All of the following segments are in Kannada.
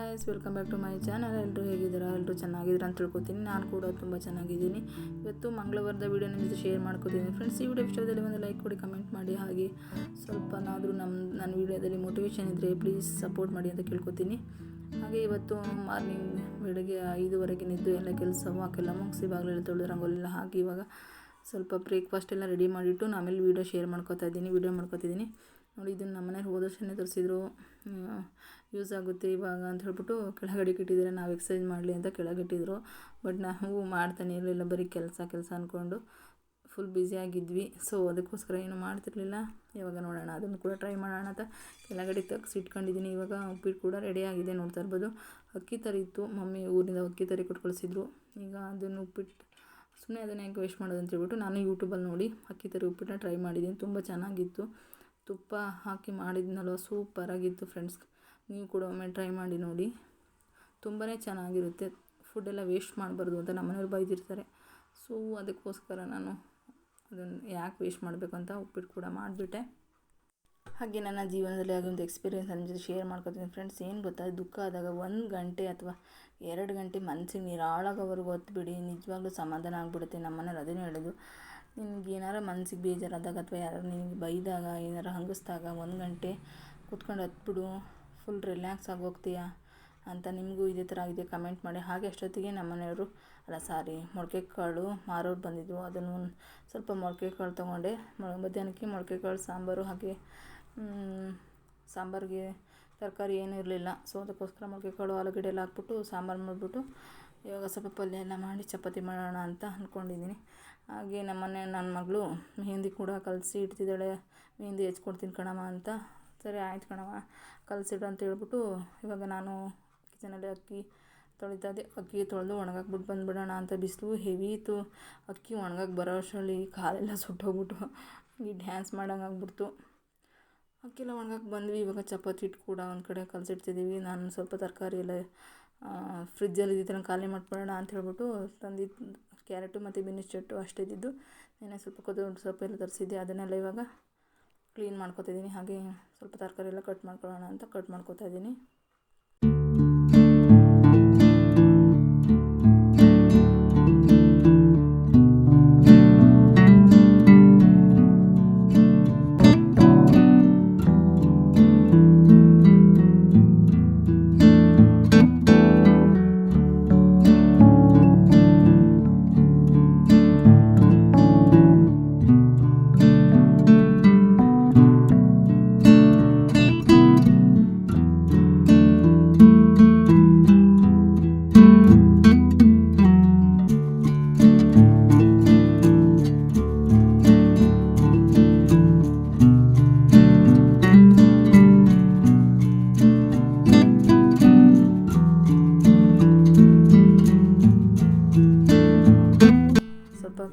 Guys, welcome back to my channel. ಎಲ್ಲರೂ ಹೇಗಿದ್ದೀರಾ? ಎಲ್ಲರೂ ಚೆನ್ನಾಗಿದ್ದೀರಾ ಅಂತ ತಿಳ್ಕೊತೀನಿ. ನಾನು ಕೂಡ ತುಂಬ ಚೆನ್ನಾಗಿದ್ದೀನಿ. ಇವತ್ತು ಮಂಗಳವಾರದ ವೀಡಿಯೋ ನಿಮ್ಮ ಜೊತೆ ಶೇರ್ ಮಾಡ್ಕೊತೀನಿ ಫ್ರೆಂಡ್ಸ್. ಈ ವಿಡಿಯೋ ಇಷ್ಟದಲ್ಲಿ ಒಂದು ಲೈಕ್ ಕೊಡಿ, ಕಮೆಂಟ್ ಮಾಡಿ, ಹಾಗೆ ಸ್ವಲ್ಪನಾದರೂ ನನ್ನ ವೀಡಿಯೋದಲ್ಲಿ ಮೋಟಿವೇಶನ್ ಇದ್ದರೆ ಪ್ಲೀಸ್ ಸಪೋರ್ಟ್ ಮಾಡಿ ಅಂತ ಕೇಳ್ಕೊತೀನಿ. ಹಾಗೆ ಇವತ್ತು ಮಾರ್ನಿಂಗ್ ಬೆಳಗ್ಗೆ 5:15 ನಿದ್ದು ಎಲ್ಲ ಕೆಲಸ ವಾಕೆಲ್ಲ ಮುಗಿಸಿ ಬಾಗಿಲೆಲ್ಲ ತೊಳೆದು ರಂಗೋಲೆಲ್ಲ ಹಾಕಿ ಇವಾಗ ಸ್ವಲ್ಪ ಬ್ರೇಕ್ಫಾಸ್ಟ್ ಎಲ್ಲ ರೆಡಿ ಮಾಡಿಬಿಟ್ಟು ಆಮೇಲೆ ವೀಡಿಯೋ ವಿಡಿಯೋ ಮಾಡ್ಕೊತಿದ್ದೀನಿ. ನೋಡಿ, ಇದನ್ನು ನಮ್ಮನೇಲಿ ಹೋದ ವರ್ಷನೇ ತರಿಸಿದ್ರು, ಯೂಸ್ ಆಗುತ್ತೆ ಇವಾಗ ಅಂತ ಹೇಳ್ಬಿಟ್ಟು ಕೆಳಗಡೆ ಇಟ್ಟಿದ್ದಾರೆ. ನಾವು ಎಕ್ಸಸೈಸ್ ಮಾಡಲಿ ಅಂತ ಕೆಳಗಿಟ್ಟಿದ್ರು. ಬಟ್ ನಾವು ಮಾಡ್ತಾನೆ ಇರಲಿಲ್ಲ, ಬರೀ ಕೆಲಸ ಅಂದ್ಕೊಂಡು ಫುಲ್ ಬ್ಯುಸಿಯಾಗಿದ್ವಿ. ಸೊ ಅದಕ್ಕೋಸ್ಕರ ಏನು ಮಾಡ್ತಿರ್ಲಿಲ್ಲ. ಇವಾಗ ನೋಡೋಣ, ಅದನ್ನು ಕೂಡ ಟ್ರೈ ಮಾಡೋಣ ಅಂತ ಕೆಳಗಡೆ ಇಟ್ಕೊಂಡಿದ್ದೀನಿ. ಇವಾಗ ಉಪ್ಪಿಟ್ಟು ಕೂಡ ರೆಡಿಯಾಗಿದೆ, ನೋಡ್ತಾ ಇರ್ಬೋದು. ಅಕ್ಕಿ ತರಿ ಇತ್ತು, ಮಮ್ಮಿ ಊರಿಂದ ಅಕ್ಕಿ ತರಿ ಕೊಟ್ಟು ಕಳಿಸಿದ್ರು. ಈಗ ಅದನ್ನು ಉಪ್ಪಿಟ್ಟು ಸುಮ್ಮನೆ ಅದನ್ನು ಹೆಂಗೆ ವೇಸ್ಟ್ ಮಾಡೋದು ಅಂತ ಹೇಳ್ಬಿಟ್ಟು ನಾನು ಯೂಟ್ಯೂಬಲ್ಲಿ ನೋಡಿ ಅಕ್ಕಿ ತರಿ ಉಪ್ಪಿಟ್ಟನ್ನ ಟ್ರೈ ಮಾಡಿದ್ದೀನಿ. ತುಂಬ ಚೆನ್ನಾಗಿತ್ತು. ತುಪ್ಪ ಹಾಕಿ ಮಾಡಿದ್ನಲ್ವ, ಸೂಪರಾಗಿತ್ತು ಫ್ರೆಂಡ್ಸ್. ನೀವು ಕೂಡ ಒಮ್ಮೆ ಟ್ರೈ ಮಾಡಿ ನೋಡಿ, ತುಂಬಾ ಚೆನ್ನಾಗಿರುತ್ತೆ. ಫುಡ್ಡೆಲ್ಲ ವೇಸ್ಟ್ ಮಾಡಬಾರ್ದು ಅಂತ ನಮ್ಮನೆಯವ್ರು ಬೈದಿರ್ತಾರೆ. ಸೊ ಅದಕ್ಕೋಸ್ಕರ ನಾನು ಅದನ್ನು ಯಾಕೆ ವೇಸ್ಟ್ ಮಾಡಬೇಕು ಅಂತ ಉಪ್ಪಿಟ್ಟು ಕೂಡ ಮಾಡಿಬಿಟ್ಟೆ. ಹಾಗೆ ನನ್ನ ಜೀವನದಲ್ಲಿ ಆಗೊಂದು ಎಕ್ಸ್ಪೀರಿಯೆನ್ಸ್ ನನ್ನ ಜೊತೆ ಶೇರ್ ಮಾಡ್ಕೊತೀನಿ ಫ್ರೆಂಡ್ಸ್. ಏನು ಗೊತ್ತಾ, ದುಃಖ ಆದಾಗ 1 ಗಂಟೆ ಅಥವಾ 2 ಗಂಟೆ ಮನಸ್ಸಿಗೆ ನೀರಾಳೋವರೆಗೂ ಹೊತ್ಬಿಡಿ, ನಿಜವಾಗ್ಲೂ ಸಮಾಧಾನ ಆಗಿಬಿಡುತ್ತೆ. ನಮ್ಮನೇಲಿ ಅದನ್ನೇ ಹೇಳೋದು, ನಿನಗೆ ಏನಾರ ಮನಸ್ಸಿಗೆ ಬೇಜಾರಾದಾಗ ಅಥವಾ ಯಾರು ನಿನಗೆ ಬೈದಾಗ, ಏನಾರ ಹಂಗಿಸ್ದಾಗ 1 ಗಂಟೆ ಕೂತ್ಕೊಂಡು ಹತ್ಬಿಡು, ಫುಲ್ ರಿಲ್ಯಾಕ್ಸ್ ಆಗಿ ಹೋಗ್ತೀಯಾ ಅಂತ. ನಿಮಗೂ ಇದೇ ಥರ ಆಗಿದೆ ಕಮೆಂಟ್ ಮಾಡಿ. ಹಾಗೆ ಅಷ್ಟೊತ್ತಿಗೆ ನಮ್ಮನೆಯವರು ಮೊಳಕೆ ಕಾಳು ಮಾರೋರು ಬಂದಿದ್ದರು. ಅದನ್ನು ಸ್ವಲ್ಪ ಮೊಳಕೆ ಕಾಳು ತೊಗೊಂಡೆ. ಮಧ್ಯಾಹ್ನಕ್ಕೆ ಮೊಳಕೆ ಕಾಳು ಸಾಂಬಾರು, ಹಾಗೆ ಸಾಂಬಾರಿಗೆ ತರಕಾರಿ ಏನೂ ಇರಲಿಲ್ಲ. ಸೊ ಅದಕ್ಕೋಸ್ಕರ ಮೊಳಕೆ ಕಾಳು ಆಲೂಗಡ್ಡೆ ಎಲ್ಲ ಹಾಕ್ಬಿಟ್ಟು ಸಾಂಬಾರು ಮಾಡಿಬಿಟ್ಟು ಇವಾಗ ಸ್ವಲ್ಪ ಪಲ್ಯ ಎಲ್ಲ ಮಾಡಿ ಚಪಾತಿ ಮಾಡೋಣ ಅಂತ ಅಂದ್ಕೊಂಡಿದ್ದೀನಿ. ಹಾಗೆ ನನ್ನ ಮಗಳು ಮೆಹಂದಿ ಕೂಡ ಕಲಸಿ ಇಡ್ತಿದ್ದಾಳೆ. ಮೆಹಂದಿ ಹೆಚ್ಕೊಡ್ತೀನಿ ಕಣಮ್ಮ ಅಂತ. ಸರಿ ಆಯ್ತು ಕಣಮ್ಮ, ಕಲಸಿಡು ಅಂತ ಹೇಳ್ಬಿಟ್ಟು ಇವಾಗ ನಾನು ಕಿಚನಲ್ಲಿ ಅಕ್ಕಿ ತೊಳಿತಾ ಇದ್ದೆ. ಅಕ್ಕಿ ತೊಳೆದು ಒಣಗಾಕ್ಬಿಟ್ಟು ಬಂದುಬಿಡೋಣ ಅಂತ. ಬಿಸಿಲು ಹೆವಿ ಇತ್ತು. ಅಕ್ಕಿ ಒಣಗಕ್ಕೆ ಬರೋ ಅಷ್ಟರಲ್ಲಿ ಕಾಲೆಲ್ಲ ಸುಟ್ಟೋಗ್ಬಿಟ್ಟು ಈ ಡ್ಯಾನ್ಸ್ ಮಾಡೋಂಗೆ ಆಗ್ಬಿಡ್ತು. ಅಕ್ಕಿಲ್ಲ ಒಣಗಕ್ಕೆ ಬಂದ್ವಿ. ಇವಾಗ ಚಪಾತಿ ಹಿಟ್ಟು ಕೂಡ ಒಂದು ಕಡೆ ಕಲಸಿಡ್ತಿದ್ದೀವಿ. ನಾನು ಸ್ವಲ್ಪ ತರಕಾರಿ ಎಲ್ಲ ಫ್ರಿಜ್ಜಲ್ಲಿ ಇದ್ದಿದ್ದನ್ನು ಖಾಲಿ ಮಾಡಿಬಿಡೋಣ ಅಂತ ಹೇಳ್ಬಿಟ್ಟು ತಂದಿದ್ದು ಕ್ಯಾರೆಟು ಮತ್ತು ಬೀನ್ಸ್ ಚಟ್ಟು ಅಷ್ಟೇ ಇದ್ದಿದ್ದು. ನೆನೆ ಸ್ವಲ್ಪ ಕೊತ್ತಂಬರಿ ಸೊಪ್ಪು ಎಲ್ಲ ತರಿಸಿದ್ದೆ, ಅದನ್ನೆಲ್ಲ ಇವಾಗ ಕ್ಲೀನ್ ಮಾಡ್ಕೊತಿದ್ದೀನಿ. ಹಾಗೆ ಸ್ವಲ್ಪ ತರಕಾರಿ ಎಲ್ಲ ಕಟ್ ಮಾಡ್ಕೊಳ್ಳೋಣ ಅಂತ ಕಟ್ ಮಾಡ್ಕೊತಾ ಇದ್ದೀನಿ.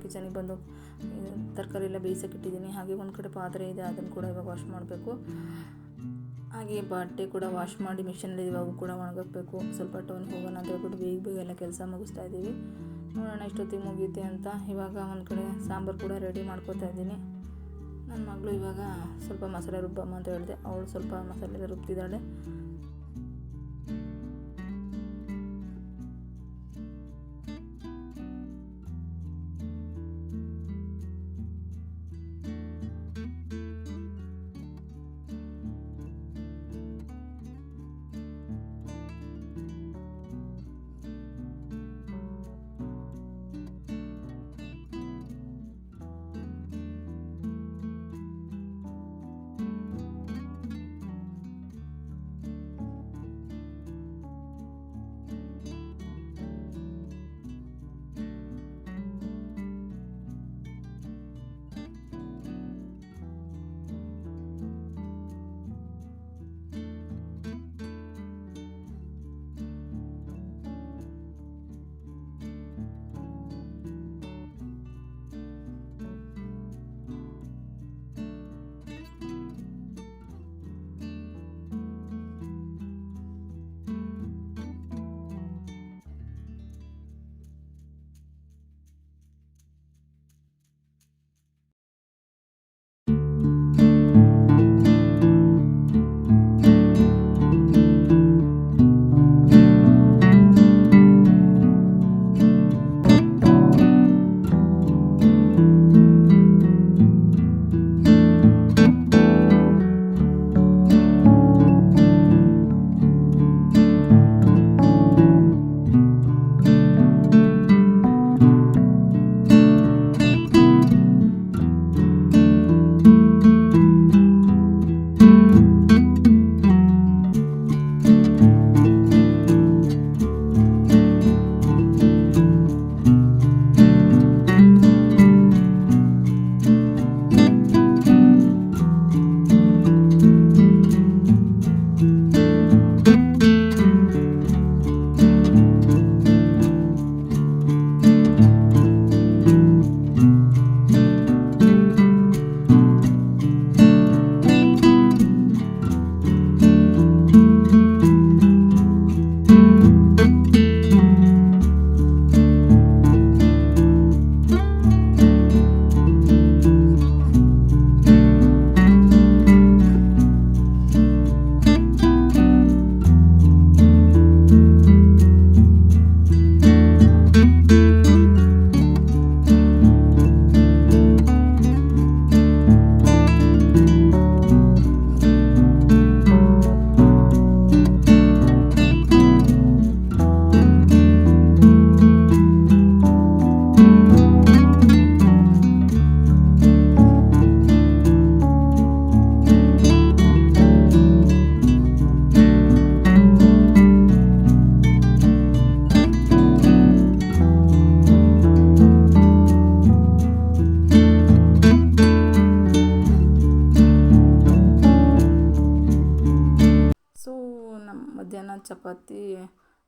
ಕಿಚನಿಗೆ ಬಂದು ತರಕಾರಿ ಎಲ್ಲ ಬೇಯಿಸೋಕ್ಕಿಟ್ಟಿದ್ದೀನಿ. ಹಾಗೆ ಒಂದು ಕಡೆ ಪಾತ್ರೆ ಇದೆ, ಅದನ್ನು ಕೂಡ ಇವಾಗ ವಾಶ್ ಮಾಡಬೇಕು. ಹಾಗೆ ಬಟ್ಟೆ ಕೂಡ ವಾಶ್ ಮಾಡಿ ಮಿಷನಲ್ಲಿ ಇವಾಗ ಕೂಡ ಒಣಗಾಕಬೇಕು. ಸ್ವಲ್ಪ ಟೌನ್ಗೆ ಹೋಗೋಣ ಅಂತ ಹೇಳ್ಬಿಟ್ಟು ಬೇಗ ಎಲ್ಲ ಕೆಲಸ ಮುಗಿಸ್ತಾ ಇದ್ದೀವಿ. ನೋಡೋಣ ಇಷ್ಟೊತ್ತಿಗೆ ಮುಗಿಯುತ್ತೆ ಅಂತ. ಇವಾಗ ಒಂದು ಕಡೆ ಸಾಂಬಾರು ಕೂಡ ರೆಡಿ ಮಾಡ್ಕೊತಾ ಇದ್ದೀನಿ. ನನ್ನ ಮಗಳು ಇವಾಗ ಸ್ವಲ್ಪ ಮಸಾಲೆ ರುಬ್ಬಮ್ಮ ಅಂತ ಹೇಳಿದೆ, ಅವಳು ಸ್ವಲ್ಪ ಮಸಾಲೆ ರುಬ್ತಿದ್ದಾಳೆ.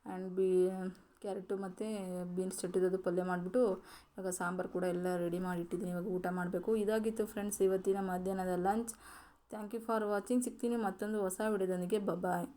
ಆ್ಯಂಡ್ ಕ್ಯಾರೆಟು ಮತ್ತು ಬೀನ್ಸ್ ಇಟ್ಟಿರೋದು ಪಲ್ಯ ಮಾಡಿಬಿಟ್ಟು ಇವಾಗ ಸಾಂಬಾರು ಕೂಡ ಎಲ್ಲ ರೆಡಿ ಮಾಡಿಟ್ಟಿದ್ದೀನಿ. ಇವಾಗ ಊಟ ಮಾಡಬೇಕು. ಇದಾಗಿತ್ತು ಫ್ರೆಂಡ್ಸ್ ಇವತ್ತಿನ ಮಧ್ಯಾಹ್ನದ lunch. Thank you for watching. ಸಿಗ್ತೀನಿ ಮತ್ತೊಂದು ಹೊಸ ವಿಡಿಯೋದೊಂದಿಗೆ. ಬಾಯ್.